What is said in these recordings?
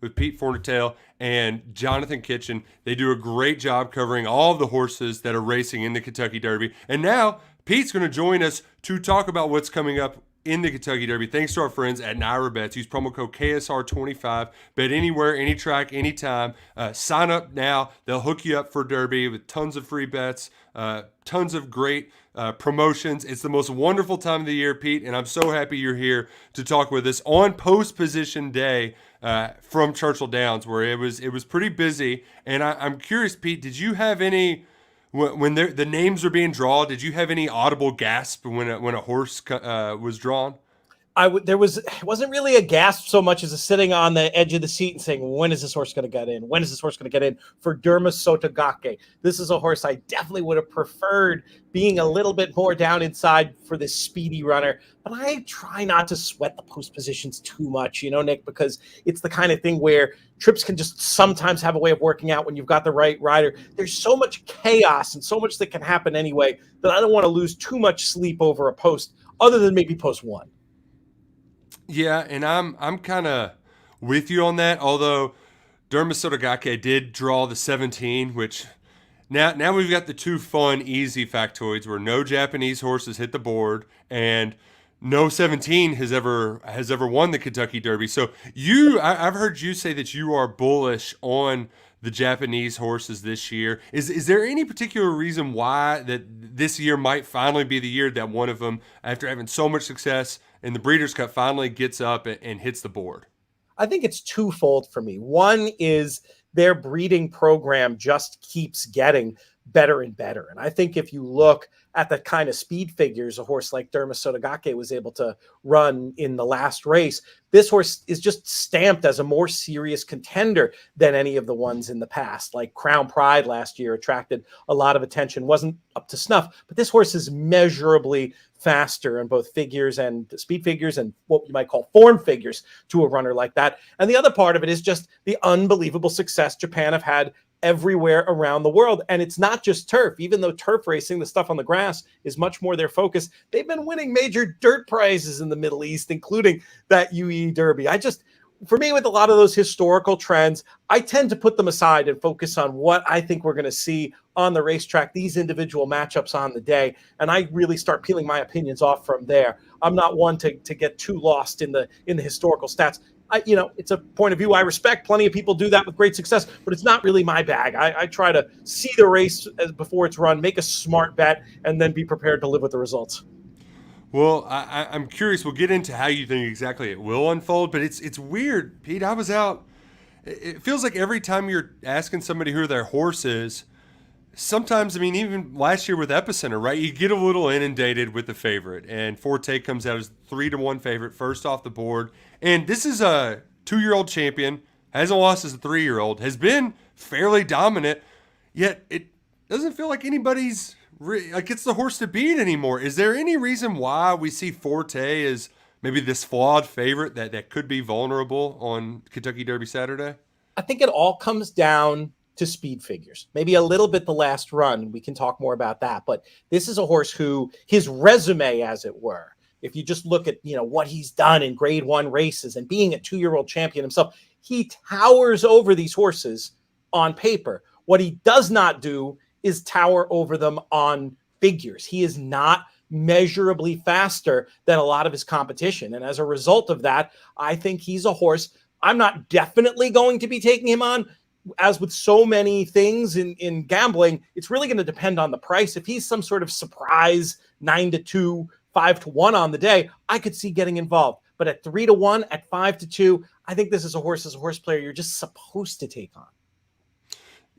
with Pete Fornatale and Jonathan Kitchen. They do a great job covering all of the horses that are racing in the Kentucky Derby. And now Pete's going to join us to talk about what's coming up in the Kentucky Derby. Thanks to our friends at NYRA Bets. Use promo code KSR25. Bet anywhere, any track, anytime. Sign up now. They'll hook you up for Derby with tons of free bets, tons of great promotions. It's the most wonderful time of the year, Pete, and I'm so happy you're here to talk with us on post position day from Churchill Downs, where it was pretty busy. And I'm curious, Pete, did you have any when the names were being drawn? Did you have any audible gasp when a horse was drawn? It wasn't really a gasp so much as a sitting on the edge of the seat and saying, when is this horse going to get in? When is this horse going to get in for Derma Sotogake? This is a horse I definitely would have preferred being a little bit more down inside for this speedy runner. But I try not to sweat the post positions too much, Nick, because it's the kind of thing where trips can just sometimes have a way of working out when you've got the right rider. There's so much chaos and so much that can happen anyway that I don't want to lose too much sleep over a post other than maybe post one. Yeah, and I'm kind of with you on that. Although Derma Sotogake did draw the 17, which now we've got the two fun, easy factoids where no Japanese horses hit the board and no 17 has ever won the Kentucky Derby. So I've heard you say that you are bullish on the Japanese horses this year. Is there any particular reason why that this year might finally be the year that one of them, after having so much success in the Breeders' Cup, finally gets up and hits the board? I think it's twofold for me. One is their breeding program just keeps getting better and better. And I think if you look at the kind of speed figures a horse like Derma Sotogake was able to run in the last race, this horse is just stamped as a more serious contender than any of the ones in the past. Like Crown Pride last year attracted a lot of attention, wasn't up to snuff, but this horse is measurably faster in both figures and speed figures and what you might call form figures to a runner like that. And the other part of it is just the unbelievable success Japan have had everywhere around the world. And it's not just turf. Even though turf racing, the stuff on the grass, is much more their focus, they've been winning major dirt prizes in the Middle East, including that UAE Derby. For me, with a lot of those historical trends, I tend to put them aside and focus on what I think we're going to see on the racetrack, these individual matchups on the day. And I really start peeling my opinions off from there. I'm not one to get too lost in the historical stats. It's a point of view I respect. Plenty of people do that with great success, but it's not really my bag. I try to see the race before it's run, make a smart bet, and then be prepared to live with the results. Well, I'm curious. We'll get into how you think exactly it will unfold, but it's weird, Pete. I was out. It feels like every time you're asking somebody who their horse is, sometimes, even last year with Epicenter, right? You get a little inundated with the favorite, and Forte comes out as 3-1 favorite, first off the board. And this is a 2-year-old champion, hasn't lost as a 3-year-old, has been fairly dominant, yet it doesn't feel like anybody's it's the horse to beat anymore. Is there any reason why we see Forte as maybe this flawed favorite that could be vulnerable on Kentucky Derby Saturday? I think it all comes down to speed figures, maybe a little bit the last run. We can talk more about that, but this is a horse who his resume, as it were, if you just look at, what he's done in grade 1 races and being a 2-year-old champion himself, he towers over these horses on paper. What he does not do is tower over them on figures. He is not measurably faster than a lot of his competition. And as a result of that, I think he's a horse I'm not definitely going to be taking him on. As with so many things in gambling, it's really going to depend on the price. If he's some sort of surprise 9-2, 5-1 on the day, I could see getting involved. But at 3-1, at 5-2, I think this is a horse, as a horse player, you're just supposed to take on.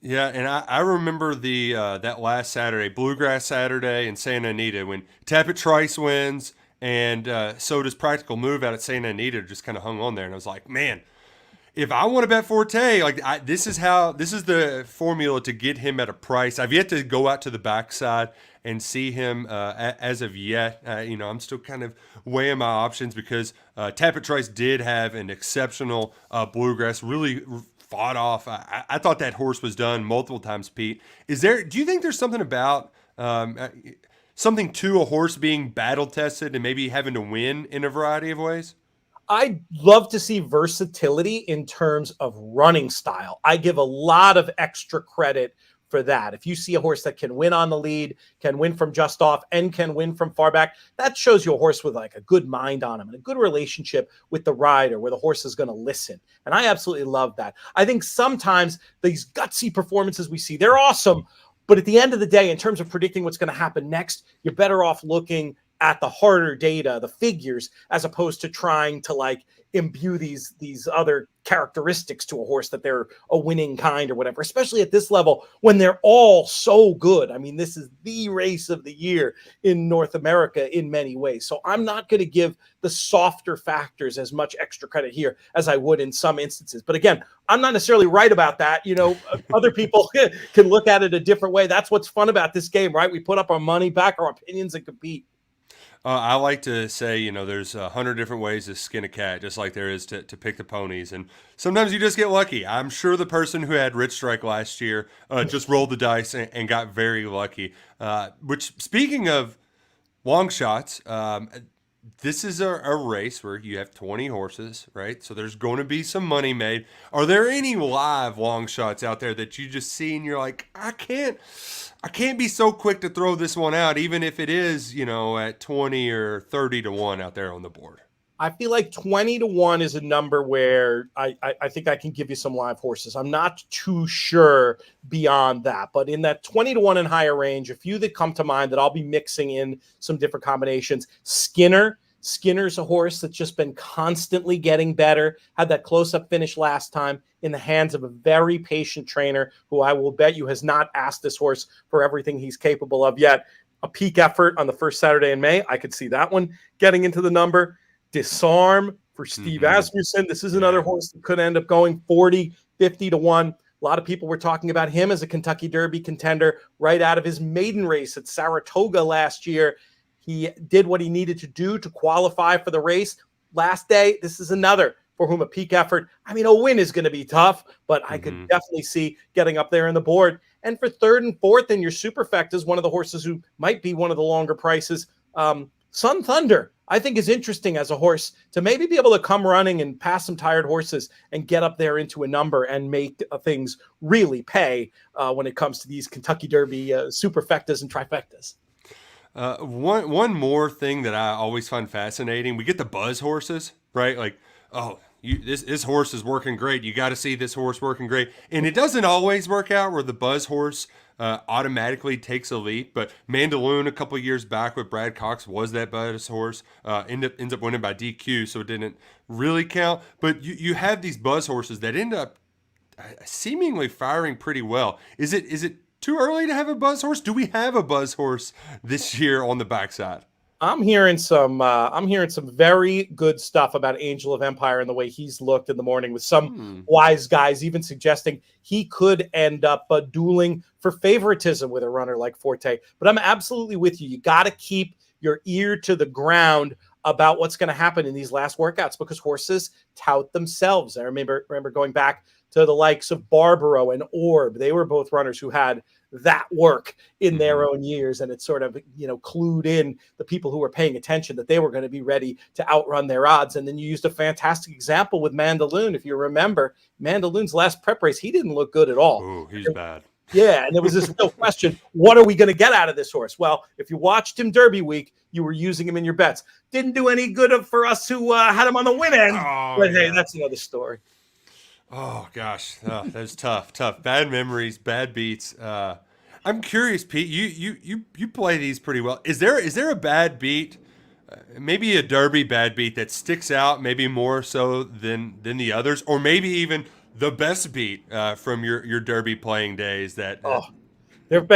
Yeah, and I remember the that last Saturday, Bluegrass Saturday in Santa Anita, when Tappet Trice wins and so does Practical Move out at Santa Anita, just kind of hung on there. And I was like, man, if I want to bet Forte, this is the formula to get him at a price. I've yet to go out to the backside and see him as of yet. I'm still kind of weighing my options because Tappet Trice did have an exceptional Bluegrass, really fought off. I thought that horse was done multiple times, Pete. Do you think there's something about something to a horse being battle tested and maybe having to win in a variety of ways? I love to see versatility in terms of running style. I give a lot of extra credit for that. If you see a horse that can win on the lead, can win from just off, and can win from far back, that shows you a horse with like a good mind on him and a good relationship with the rider where the horse is going to listen. And I absolutely love that. I think sometimes these gutsy performances we see, they're awesome. But at the end of the day, in terms of predicting what's going to happen next, you're better off looking at the harder data, the figures, as opposed to trying to like imbue these other characteristics to a horse that they're a winning kind or whatever, especially at this level when they're all so good. I mean, this is the race of the year in North America in many ways. So I'm not going to give the softer factors as much extra credit here as I would in some instances. But again, I'm not necessarily right about that. You know, other people can look at it a different way. That's what's fun about this game, right? We put up our money, back our opinions, and compete. I like to say, there's 100 different ways to skin a cat, just like there is to pick the ponies. And sometimes you just get lucky. I'm sure the person who had Rich Strike last year just rolled the dice and got very lucky. Which, speaking of long shots, this is a race where you have 20 horses, right? So there's going to be some money made. Are there any live long shots out there that you just see and you're like, I can't be so quick to throw this one out, even if it is, at 20 or 30 to 1 out there on the board? I feel like 20 to 1 is a number where I think I can give you some live horses. I'm not too sure beyond that, but in that 20 to 1 and higher range, a few that come to mind that I'll be mixing in some different combinations. Skinner's a horse that's just been constantly getting better, had that close-up finish last time in the hands of a very patient trainer who I will bet you has not asked this horse for everything he's capable of yet. A peak effort on the first Saturday in May. I could see that one getting into the number. Disarm for Steve Asmussen. This is another horse that could end up going 40, 50 to 1. A lot of people were talking about him as a Kentucky Derby contender right out of his maiden race at Saratoga last year. He did what he needed to do to qualify for the race. Last day, this is another for whom a peak effort. I mean, a win is going to be tough, but I could definitely see getting up there in the board. And for third and fourth in your superfectas, one of the horses who might be one of the longer prices, Sun Thunder, I think is interesting as a horse to maybe be able to come running and pass some tired horses and get up there into a number and make things really pay when it comes to these Kentucky Derby superfectas and trifectas. One more thing that I always find fascinating, we get the buzz horses, right? Like, this horse is working great. You got to see this horse working great. And it doesn't always work out where the buzz horse automatically takes a leap. But Mandaloon a couple of years back with Brad Cox was that buzz horse. Ends up winning by DQ, so it didn't really count. But you have these buzz horses that end up seemingly firing pretty well. Is it too early to have a buzz horse? Do we have a buzz horse this year on the backside? I'm hearing some very good stuff about Angel of Empire and the way he's looked in the morning, with some wise guys even suggesting he could end up dueling for favoritism with a runner like Forte. But I'm absolutely with you. You got to keep your ear to the ground about what's going to happen in these last workouts, because horses tout themselves. I remember going back to the likes of Barbaro and Orb. They were both runners who had that work in their own years, and it sort of, clued in the people who were paying attention that they were going to be ready to outrun their odds. And then you used a fantastic example with Mandaloon. If you remember Mandaloon's last prep race, he didn't look good at all. Oh, he's bad. Yeah, and there was this real question, what are we going to get out of this horse? Well, if you watched him Derby week, you were using him in your bets. Didn't do any good for us who had him on the win end. But hey, that's another story. Oh, gosh. That's tough. Bad memories, bad beats. I'm curious, Pete, you play these pretty well. Is there a bad beat, maybe a Derby bad beat that sticks out maybe more so than the others, or maybe even the best beat from your Derby playing days there have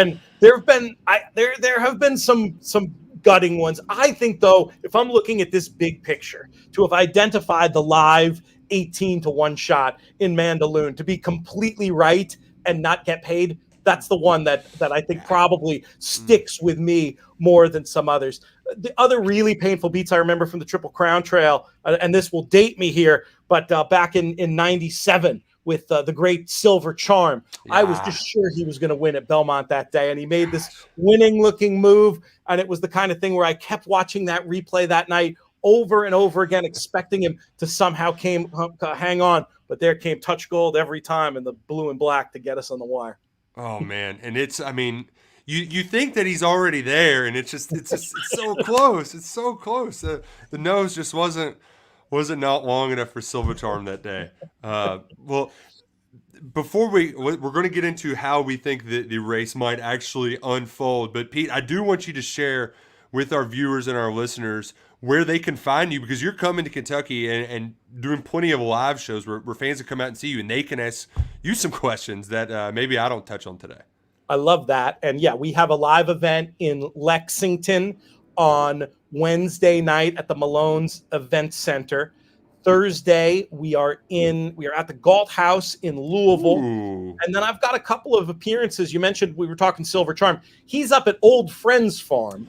been some gutting ones. I think, though, if I'm looking at this big picture, to have identified the live 18 to 1 shot in Mandaloon, to be completely right and not get paid, that's the one that I think probably sticks with me more than some others. The other really painful beats I remember from the Triple Crown Trail, and this will date me here, but back in 97 with the great Silver Charm, I was just sure he was going to win at Belmont that day, and he made this winning-looking move, and it was the kind of thing where I kept watching that replay that night over and over again, expecting him to somehow hang on. But there came Touch Gold every time in the blue and black to get us on the wire. Oh man, and I mean, you think that he's already there, and it's so close. It's so close. The nose just wasn't not long enough for Silver Charm that day. Well, before we're going to get into how we think the race might actually unfold, but Pete, I do want you to share with our viewers and our listeners where they can find you, because you're coming to Kentucky and doing plenty of live shows where fans can come out and see you, and they can ask you some questions that maybe I don't touch on today. I love that. And yeah, we have a live event in Lexington on Wednesday night at the Malone's Event Center. Thursday, we are at the Galt House in Louisville. Ooh. And then I've got a couple of appearances. You mentioned we were talking Silver Charm. He's up at Old Friends Farm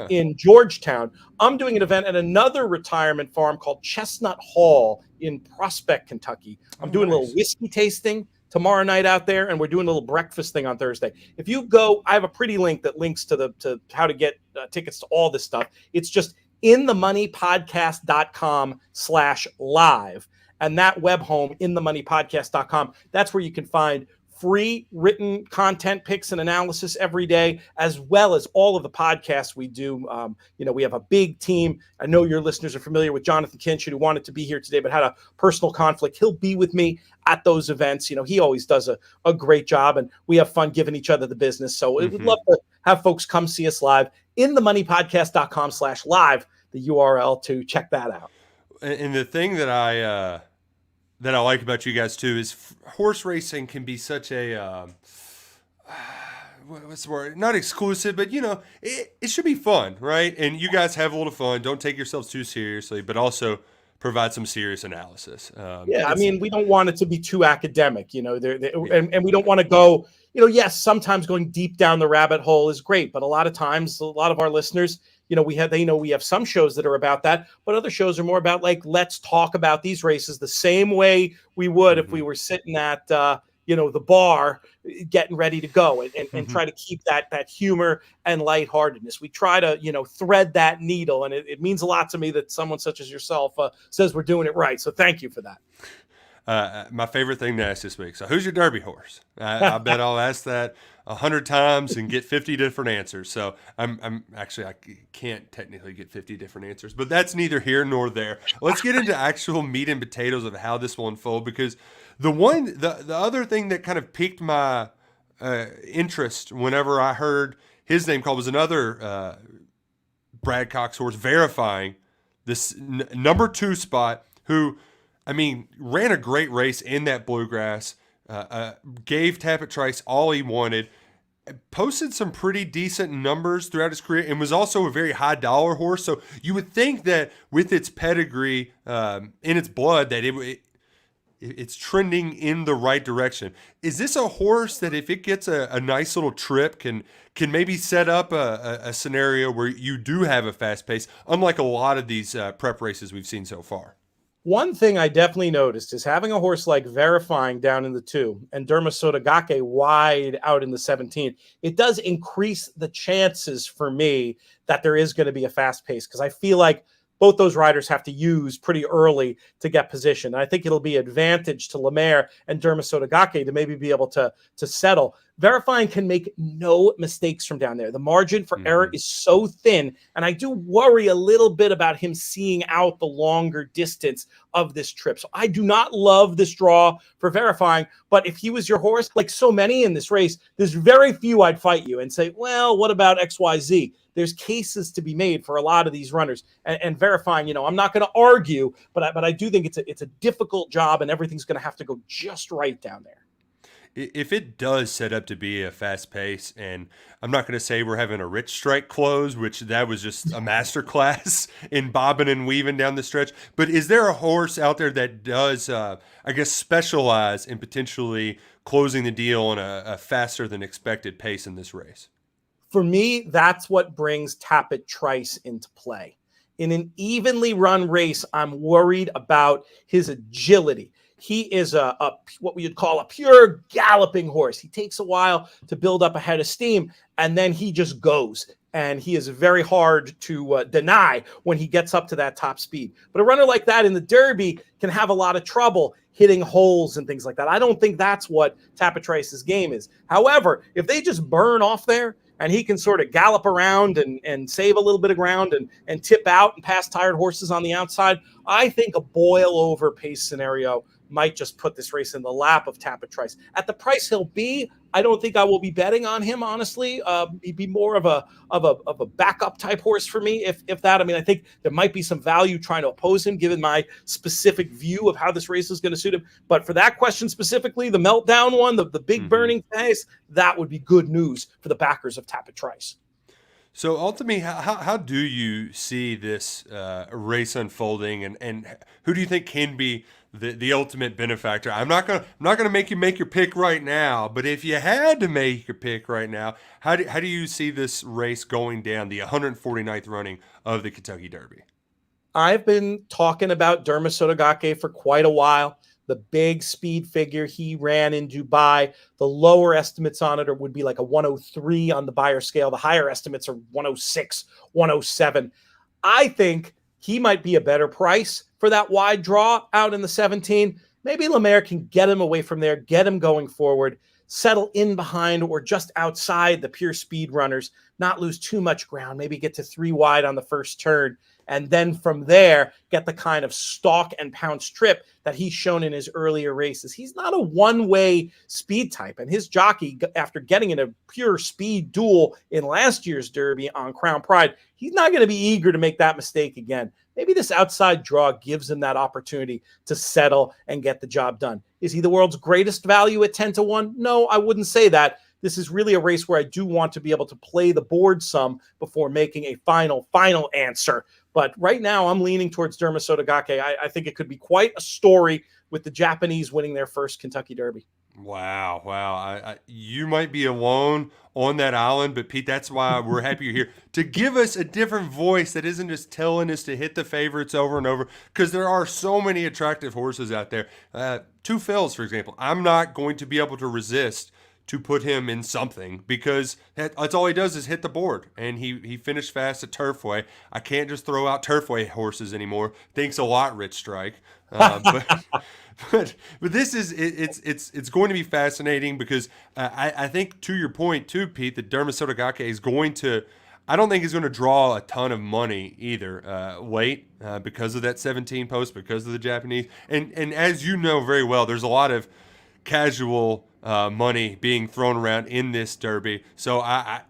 in Georgetown. I'm doing an event at another retirement farm called Chestnut Hall in Prospect, Kentucky. I'm doing a little whiskey tasting tomorrow night out there, and we're doing a little breakfast thing on Thursday. If you go, I have a pretty link that links to how to get tickets to all this stuff. It's just inthemoneypodcast.com/live. And that web home, inthemoneypodcast.com, that's where you can find free written content, picks, and analysis every day, as well as all of the podcasts we do. We have a big team. I know your listeners are familiar with Jonathan Kinchin, who wanted to be here today but had a personal conflict. He'll be with me at those events. He always does a great job, and we have fun giving each other the business. So we'd love to have folks come see us live. inthemoneypodcast.com/live, the URL to check that out. And the thing that I like about you guys too is horse racing can be such a what's the word? Not exclusive, but it should be fun, right? And you guys have a little fun. Don't take yourselves too seriously, but also provide some serious analysis. I mean, we don't want it to be too academic, and we don't want to go. Yes, sometimes going deep down the rabbit hole is great, but a lot of times, a lot of our listeners, we have some shows that are about that, but other shows are more about like, let's talk about these races the same way we would if we were sitting at, the bar getting ready to go and try to keep that humor and lightheartedness. We try to, thread that needle, and it means a lot to me that someone such as yourself says we're doing it right. So thank you for that. My favorite thing to ask this week. So who's your Derby horse? I bet I'll ask that 100 times and get 50 different answers. So I can't technically get 50 different answers, but that's neither here nor there. Let's get into actual meat and potatoes of how this will unfold, because the other thing that kind of piqued my interest whenever I heard his name called was another Brad Cox horse verifying this number 2 spot, who, ran a great race in that bluegrass, gave Tapit Trice all he wanted, posted some pretty decent numbers throughout his career, and was also a very high dollar horse. So you would think that with its pedigree in its blood, that it's trending in the right direction. Is this a horse that, if it gets a nice little trip, can maybe set up a scenario where you do have a fast pace, unlike a lot of these prep races we've seen so far? One thing I definitely noticed is having a horse like Verifying down in the 2 and Derma Sotogake wide out in the 17. It does increase the chances for me that there is going to be a fast pace, because I feel like both those riders have to use pretty early to get position. And I think it'll be advantage to Lemaire and Derma Sotogake to maybe be able to settle. Verifying can make no mistakes from down there. The margin for error is so thin, and I do worry a little bit about him seeing out the longer distance of this trip. So I do not love this draw for Verifying, but if he was your horse, like so many in this race, there's very few I'd fight you and say, well, what about XYZ? There's cases to be made for a lot of these runners, and Verifying, I'm not going to argue, but I do think it's a difficult job, and everything's going to have to go just right down there. If it does set up to be a fast pace, and I'm not going to say we're having a Rich Strike close, which that was just a masterclass in bobbing and weaving down the stretch, but is there a horse out there that does, specialize in potentially closing the deal on a faster than expected pace in this race? For me, that's what brings Tapit Trice into play. In an evenly run race, I'm worried about his agility. He is what we would call a pure galloping horse. He takes a while to build up a head of steam, and then he just goes. and he is very hard to deny when he gets up to that top speed. But a runner like that in the Derby can have a lot of trouble hitting holes and things like that. I don't think that's what Tapatrice's game is. However, if they just burn off there and he can sort of gallop around and save a little bit of ground and tip out and pass tired horses on the outside, I think a boil over pace scenario might just put this race in the lap of Tapatrice. At the price he'll be, I don't think I will be betting on him, honestly. He'd be more of a backup type horse for me, if that. I mean, I think there might be some value trying to oppose him, given my specific view of how this race is going to suit him. But for that question specifically, the meltdown one, the big burning pace, that would be good news for the backers of Tapatrice. So ultimately, how do you see this race unfolding, and who do you think can be the ultimate benefactor? I'm not gonna make you make your pick right now, but if you had to make your pick right now, how do you see this race going down, the 149th running of the Kentucky Derby? I've been talking about Derma Sotogake for quite a while. The big speed figure he ran in Dubai, the lower estimates on it would be like a 103 on the buyer scale. The higher estimates are 106, 107. I think he might be a better price for that wide draw out in the 17. Maybe Lemaire can get him away from there, get him going forward, settle in behind or just outside the pure speed runners, not lose too much ground, maybe get to 3 wide on the first turn. And then from there, get the kind of stalk and pounce trip that he's shown in his earlier races. He's not a one-way speed type. And his jockey, after getting in a pure speed duel in last year's Derby on Crown Pride, he's not going to be eager to make that mistake again. Maybe this outside draw gives him that opportunity to settle and get the job done. Is he the world's greatest value at 10-1? No, I wouldn't say that. This is really a race where I do want to be able to play the board some before making a final answer. But right now, I'm leaning towards Derma Sotogake. I think it could be quite a story with the Japanese winning their first Kentucky Derby. Wow. You might be alone on that island, but Pete, that's why we're happy you're here to give us a different voice that isn't just telling us to hit the favorites over and over, because there are so many attractive horses out there. Two Phils, for example, I'm not going to be able to resist to put him in something, because that's all he does is hit the board, and he finished fast at Turfway. I can't just throw out Turfway horses anymore. Thanks a lot, Rich Strike. But this is it's going to be fascinating, because I think, to your point too, Pete, that Derma Sotogake is going to, I don't think he's going to draw a ton of money either late because of that 17 post, because of the Japanese, and as you know very well, there's a lot of casual money being thrown around in this Derby. So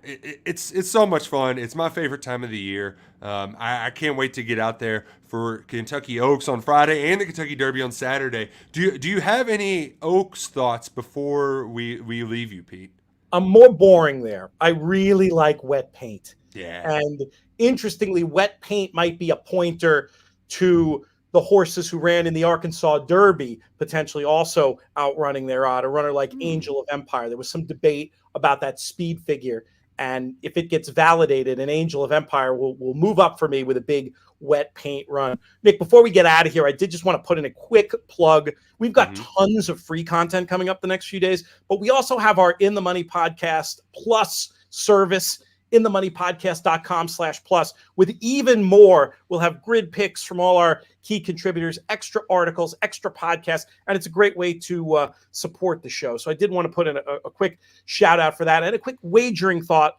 it's so much fun. It's my favorite time of the year. I can't wait to get out there for Kentucky Oaks on Friday and the Kentucky Derby on Saturday. Do you have any Oaks thoughts before we leave you, Pete? I'm more boring there. I really like wet paint. Yeah. And interestingly, wet paint might be a pointer to the horses who ran in the Arkansas Derby, potentially also outrunning their odd. A runner like Angel of Empire. There was some debate about that speed figure. And if it gets validated, an Angel of Empire will move up for me with a big wet paint run. Nick, before we get out of here, I did just want to put in a quick plug. We've got tons of free content coming up the next few days, but we also have our In the Money Podcast Plus service, inthemoneypodcast.com/plus, with even more. We'll have grid picks from all our key contributors, extra articles, extra podcasts, and it's a great way to support the show. So I did want to put in a quick shout out for that, and a quick wagering thought.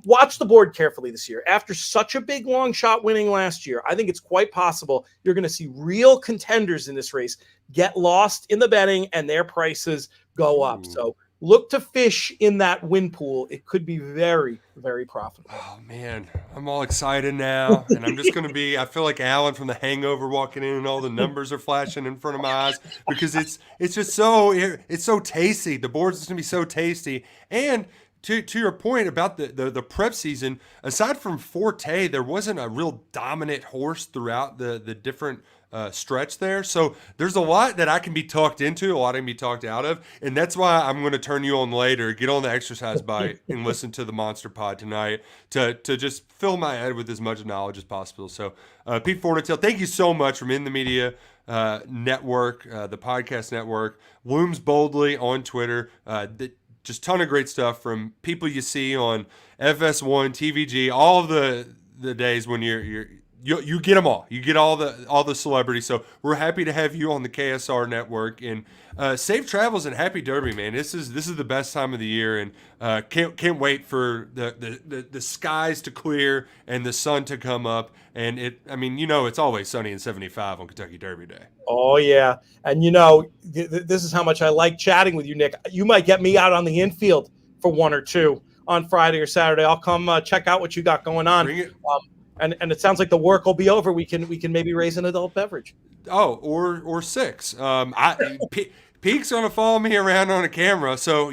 Watch the board carefully this year. After such a big long shot winning last year, I think it's quite possible you're going to see real contenders in this race get lost in the betting and their prices go up. So look to fish in that win pool. It could be very, very profitable. Oh, man, I'm all excited now. And I'm just going to be, I feel like Alan from The Hangover walking in, and all the numbers are flashing in front of my eyes, because it's just it's so tasty. The board's just going to be so tasty. And to your point about the prep season, aside from Forte, there wasn't a real dominant horse throughout the different stretch there. So there's a lot that I can be talked into, a lot I can be talked out of. And that's why I'm going to turn you on later, get on the exercise bike and listen to the Monster Pod tonight to just fill my head with as much knowledge as possible. So Pete Fornatale, thank you so much from In the Media Network, the podcast network. Looms Boldly on Twitter. just ton of great stuff from people you see on FS1, TVG, all the days when you get them all. You get all the celebrities. So we're happy to have you on the KSR network, and safe travels and happy Derby, man. This is the best time of the year, and can't wait for the skies to clear and the sun to come up. And it's always sunny and 75 on Kentucky Derby Day. Oh yeah, and this is how much I like chatting with you, Nick. You might get me out on the infield for 1 or 2 on Friday or Saturday. I'll come check out what you got going on. Bring it. And it sounds like the work will be over. We can maybe raise an adult beverage. Oh, or 6. Pete's gonna follow me around on a camera, so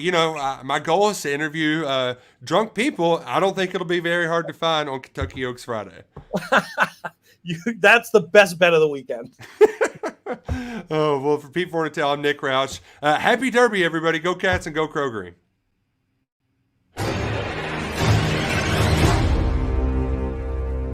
my goal is to interview drunk people. I don't think it'll be very hard to find on Kentucky Oaks Friday. That's the best bet of the weekend. Oh well, for Pete Fornatale, I'm Nick Roush. Happy Derby, everybody! Go Cats and go Crow Green.